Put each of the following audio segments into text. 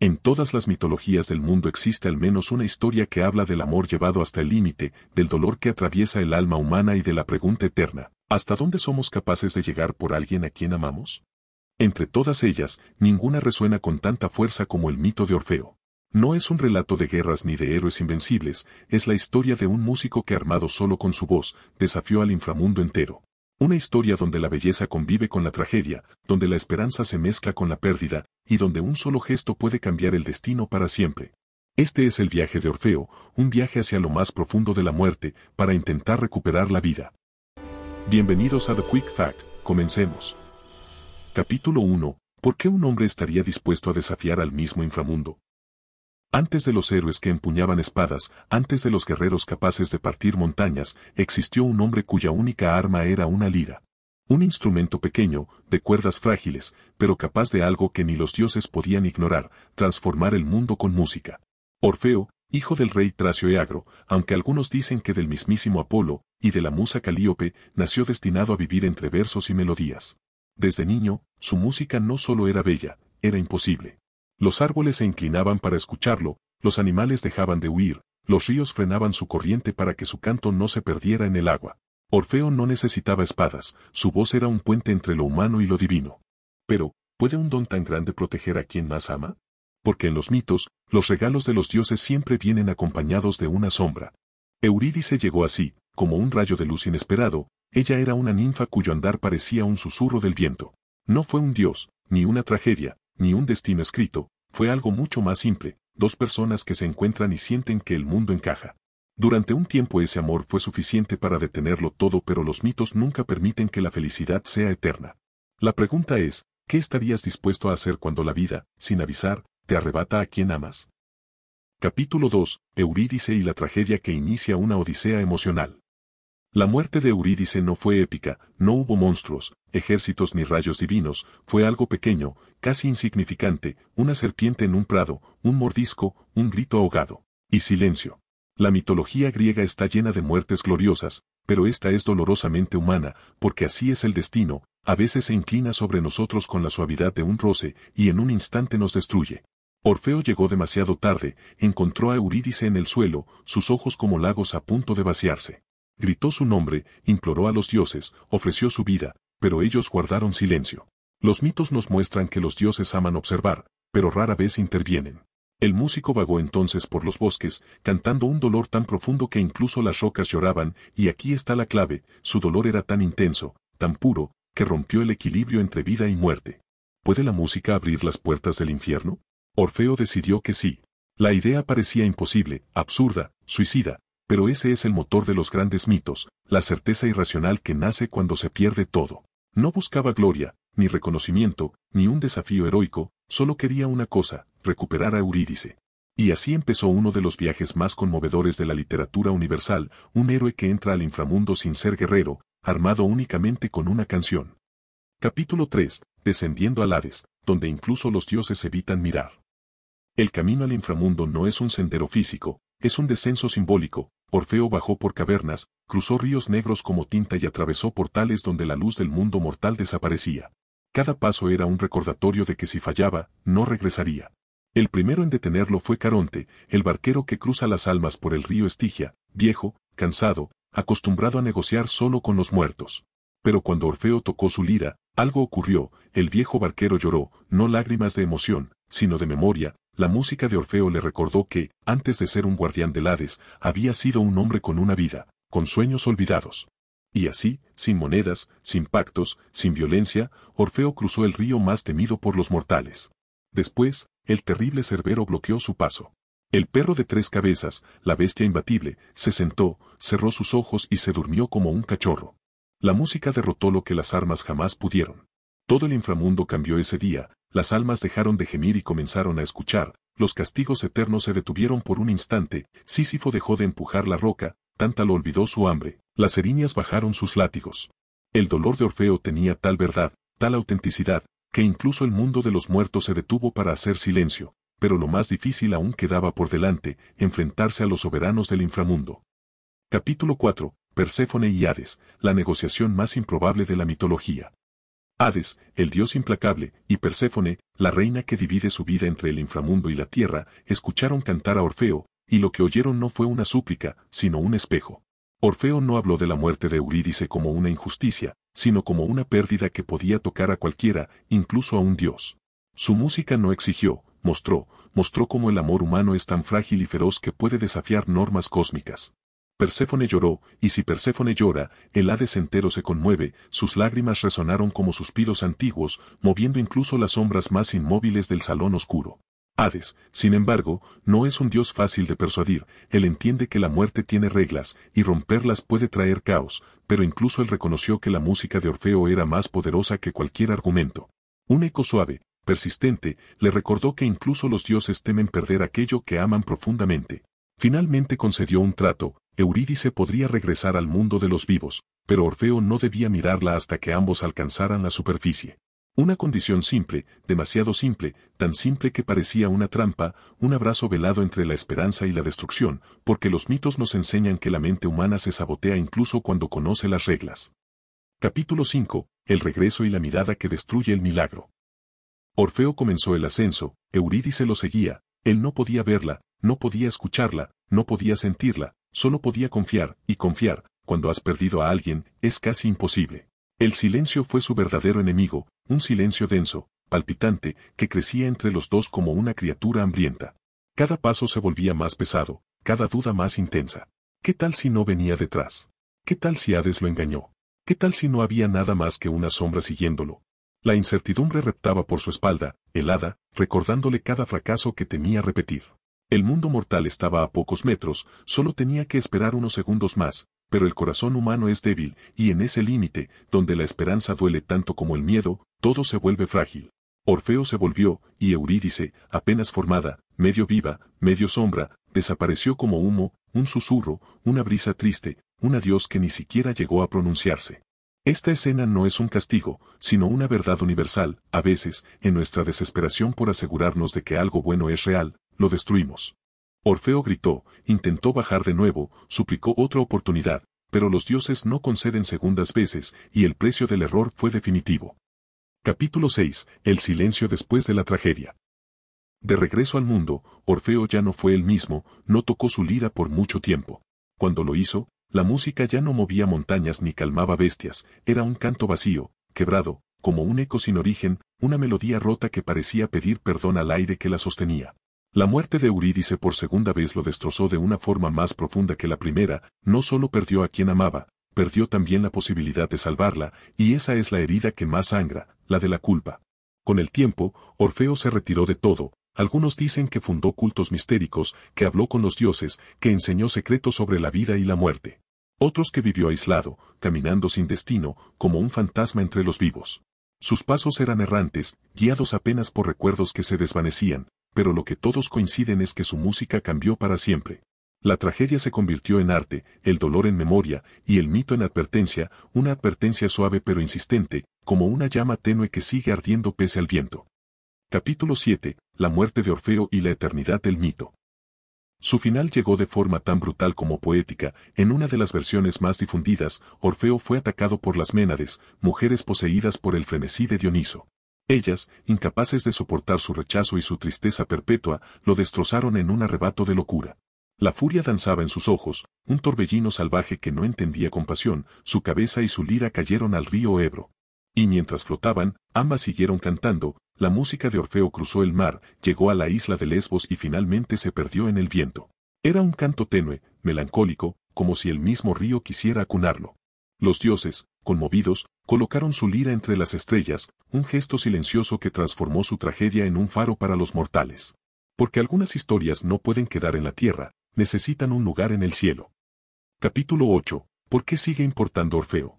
En todas las mitologías del mundo existe al menos una historia que habla del amor llevado hasta el límite, del dolor que atraviesa el alma humana y de la pregunta eterna, ¿hasta dónde somos capaces de llegar por alguien a quien amamos? Entre todas ellas, ninguna resuena con tanta fuerza como el mito de Orfeo. No es un relato de guerras ni de héroes invencibles, es la historia de un músico que armado solo con su voz, desafió al inframundo entero. Una historia donde la belleza convive con la tragedia, donde la esperanza se mezcla con la pérdida, y donde un solo gesto puede cambiar el destino para siempre. Este es el viaje de Orfeo, un viaje hacia lo más profundo de la muerte, para intentar recuperar la vida. Bienvenidos a The Quick Fact, comencemos. Capítulo 1. ¿Por qué un hombre estaría dispuesto a desafiar al mismo inframundo? Antes de los héroes que empuñaban espadas, antes de los guerreros capaces de partir montañas, existió un hombre cuya única arma era una lira. Un instrumento pequeño, de cuerdas frágiles, pero capaz de algo que ni los dioses podían ignorar, transformar el mundo con música. Orfeo, hijo del rey Tracio Eagro, aunque algunos dicen que del mismísimo Apolo, y de la musa Calíope, nació destinado a vivir entre versos y melodías. Desde niño, su música no solo era bella, era imposible. Los árboles se inclinaban para escucharlo, los animales dejaban de huir, los ríos frenaban su corriente para que su canto no se perdiera en el agua. Orfeo no necesitaba espadas, su voz era un puente entre lo humano y lo divino. Pero, ¿puede un don tan grande proteger a quien más ama? Porque en los mitos, los regalos de los dioses siempre vienen acompañados de una sombra. Eurídice llegó así, como un rayo de luz inesperado, ella era una ninfa cuyo andar parecía un susurro del viento. No fue un dios, ni una tragedia, ni un destino escrito, fue algo mucho más simple, dos personas que se encuentran y sienten que el mundo encaja. Durante un tiempo ese amor fue suficiente para detenerlo todo, pero los mitos nunca permiten que la felicidad sea eterna. La pregunta es, ¿qué estarías dispuesto a hacer cuando la vida, sin avisar, te arrebata a quien amas? Capítulo 2. Eurídice y la tragedia que inicia una odisea emocional. La muerte de Eurídice no fue épica, no hubo monstruos, ejércitos ni rayos divinos, fue algo pequeño, casi insignificante, una serpiente en un prado, un mordisco, un grito ahogado. Y silencio. La mitología griega está llena de muertes gloriosas, pero esta es dolorosamente humana, porque así es el destino, a veces se inclina sobre nosotros con la suavidad de un roce, y en un instante nos destruye. Orfeo llegó demasiado tarde, encontró a Eurídice en el suelo, sus ojos como lagos a punto de vaciarse. Gritó su nombre, imploró a los dioses, ofreció su vida, pero ellos guardaron silencio. Los mitos nos muestran que los dioses aman observar, pero rara vez intervienen. El músico vagó entonces por los bosques, cantando un dolor tan profundo que incluso las rocas lloraban, y aquí está la clave, su dolor era tan intenso, tan puro, que rompió el equilibrio entre vida y muerte. ¿Puede la música abrir las puertas del infierno? Orfeo decidió que sí. La idea parecía imposible, absurda, suicida, pero ese es el motor de los grandes mitos, la certeza irracional que nace cuando se pierde todo. No buscaba gloria, ni reconocimiento, ni un desafío heroico, solo quería una cosa, recuperar a Eurídice. Y así empezó uno de los viajes más conmovedores de la literatura universal, un héroe que entra al inframundo sin ser guerrero, armado únicamente con una canción. Capítulo 3. Descendiendo al Hades, donde incluso los dioses evitan mirar. El camino al inframundo no es un sendero físico, es un descenso simbólico. Orfeo bajó por cavernas, cruzó ríos negros como tinta y atravesó portales donde la luz del mundo mortal desaparecía. Cada paso era un recordatorio de que si fallaba, no regresaría. El primero en detenerlo fue Caronte, el barquero que cruza las almas por el río Estigia, viejo, cansado, acostumbrado a negociar solo con los muertos. Pero cuando Orfeo tocó su lira, algo ocurrió, el viejo barquero lloró, no lágrimas de emoción, sino de memoria. La música de Orfeo le recordó que, antes de ser un guardián del Hades, había sido un hombre con una vida, con sueños olvidados. Y así, sin monedas, sin pactos, sin violencia, Orfeo cruzó el río más temido por los mortales. Después, el terrible Cerbero bloqueó su paso. El perro de tres cabezas, la bestia imbatible, se sentó, cerró sus ojos y se durmió como un cachorro. La música derrotó lo que las armas jamás pudieron. Todo el inframundo cambió ese día, las almas dejaron de gemir y comenzaron a escuchar, los castigos eternos se detuvieron por un instante, Sísifo dejó de empujar la roca, Tántalo olvidó su hambre, las eriñas bajaron sus látigos. El dolor de Orfeo tenía tal verdad, tal autenticidad, que incluso el mundo de los muertos se detuvo para hacer silencio, pero lo más difícil aún quedaba por delante, enfrentarse a los soberanos del inframundo. Capítulo 4. Perséfone y Hades, la negociación más improbable de la mitología. Hades, el dios implacable, y Perséfone, la reina que divide su vida entre el inframundo y la tierra, escucharon cantar a Orfeo, y lo que oyeron no fue una súplica, sino un espejo. Orfeo no habló de la muerte de Eurídice como una injusticia, sino como una pérdida que podía tocar a cualquiera, incluso a un dios. Su música no exigió, mostró cómo el amor humano es tan frágil y feroz que puede desafiar normas cósmicas. Perséfone lloró, y si Perséfone llora, el Hades entero se conmueve, sus lágrimas resonaron como suspiros antiguos, moviendo incluso las sombras más inmóviles del salón oscuro. Hades, sin embargo, no es un dios fácil de persuadir, él entiende que la muerte tiene reglas, y romperlas puede traer caos, pero incluso él reconoció que la música de Orfeo era más poderosa que cualquier argumento. Un eco suave, persistente, le recordó que incluso los dioses temen perder aquello que aman profundamente. Finalmente concedió un trato, Eurídice podría regresar al mundo de los vivos, pero Orfeo no debía mirarla hasta que ambos alcanzaran la superficie. Una condición simple, demasiado simple, tan simple que parecía una trampa, un abrazo velado entre la esperanza y la destrucción, porque los mitos nos enseñan que la mente humana se sabotea incluso cuando conoce las reglas. Capítulo 5. El regreso y la mirada que destruye el milagro. Orfeo comenzó el ascenso, Eurídice lo seguía, él no podía verla, no podía escucharla, no podía sentirla, solo podía confiar, y confiar, cuando has perdido a alguien, es casi imposible. El silencio fue su verdadero enemigo, un silencio denso, palpitante, que crecía entre los dos como una criatura hambrienta. Cada paso se volvía más pesado, cada duda más intensa. ¿Qué tal si no venía detrás? ¿Qué tal si Hades lo engañó? ¿Qué tal si no había nada más que una sombra siguiéndolo? La incertidumbre reptaba por su espalda, helada, recordándole cada fracaso que temía repetir. El mundo mortal estaba a pocos metros, solo tenía que esperar unos segundos más, pero el corazón humano es débil, y en ese límite, donde la esperanza duele tanto como el miedo, todo se vuelve frágil. Orfeo se volvió, y Eurídice, apenas formada, medio viva, medio sombra, desapareció como humo, un susurro, una brisa triste, un adiós que ni siquiera llegó a pronunciarse. Esta escena no es un castigo, sino una verdad universal. A veces, en nuestra desesperación por asegurarnos de que algo bueno es real, lo destruimos. Orfeo gritó, intentó bajar de nuevo, suplicó otra oportunidad, pero los dioses no conceden segundas veces, y el precio del error fue definitivo. Capítulo 6. El silencio después de la tragedia. De regreso al mundo, Orfeo ya no fue el mismo, no tocó su lira por mucho tiempo. Cuando lo hizo, la música ya no movía montañas ni calmaba bestias, era un canto vacío, quebrado, como un eco sin origen, una melodía rota que parecía pedir perdón al aire que la sostenía. La muerte de Eurídice por segunda vez lo destrozó de una forma más profunda que la primera, no solo perdió a quien amaba, perdió también la posibilidad de salvarla, y esa es la herida que más sangra, la de la culpa. Con el tiempo, Orfeo se retiró de todo, algunos dicen que fundó cultos mistéricos, que habló con los dioses, que enseñó secretos sobre la vida y la muerte. Otros que vivió aislado, caminando sin destino, como un fantasma entre los vivos. Sus pasos eran errantes, guiados apenas por recuerdos que se desvanecían, pero lo que todos coinciden es que su música cambió para siempre. La tragedia se convirtió en arte, el dolor en memoria, y el mito en advertencia, una advertencia suave pero insistente, como una llama tenue que sigue ardiendo pese al viento. Capítulo 7. La muerte de Orfeo y la eternidad del mito. Su final llegó de forma tan brutal como poética, en una de las versiones más difundidas, Orfeo fue atacado por las Ménades, mujeres poseídas por el frenesí de Dioniso. Ellas, incapaces de soportar su rechazo y su tristeza perpetua, lo destrozaron en un arrebato de locura. La furia danzaba en sus ojos, un torbellino salvaje que no entendía compasión, su cabeza y su lira cayeron al río Ebro. Y mientras flotaban, ambas siguieron cantando, la música de Orfeo cruzó el mar, llegó a la isla de Lesbos y finalmente se perdió en el viento. Era un canto tenue, melancólico, como si el mismo río quisiera acunarlo. Los dioses, conmovidos, colocaron su lira entre las estrellas, un gesto silencioso que transformó su tragedia en un faro para los mortales. Porque algunas historias no pueden quedar en la tierra, necesitan un lugar en el cielo. Capítulo 8. ¿Por qué sigue importando Orfeo?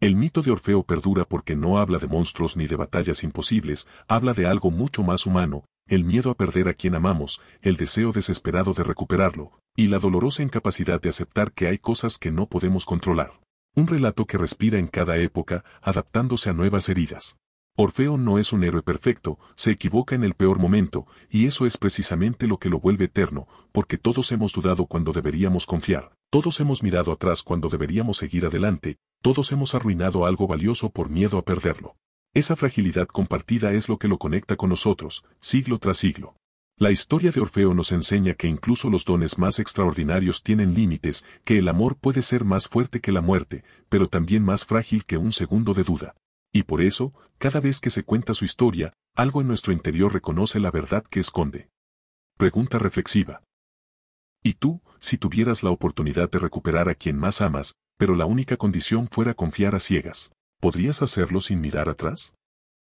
El mito de Orfeo perdura porque no habla de monstruos ni de batallas imposibles, habla de algo mucho más humano, el miedo a perder a quien amamos, el deseo desesperado de recuperarlo, y la dolorosa incapacidad de aceptar que hay cosas que no podemos controlar. Un relato que respira en cada época, adaptándose a nuevas heridas. Orfeo no es un héroe perfecto, se equivoca en el peor momento, y eso es precisamente lo que lo vuelve eterno, porque todos hemos dudado cuando deberíamos confiar, todos hemos mirado atrás cuando deberíamos seguir adelante, Todos hemos arruinado algo valioso por miedo a perderlo. Esa fragilidad compartida es lo que lo conecta con nosotros, siglo tras siglo. La historia de Orfeo nos enseña que incluso los dones más extraordinarios tienen límites, que el amor puede ser más fuerte que la muerte, pero también más frágil que un segundo de duda. Y por eso, cada vez que se cuenta su historia, algo en nuestro interior reconoce la verdad que esconde. Pregunta reflexiva. ¿Y tú, si tuvieras la oportunidad de recuperar a quien más amas, pero la única condición fuera confiar a ciegas, podrías hacerlo sin mirar atrás?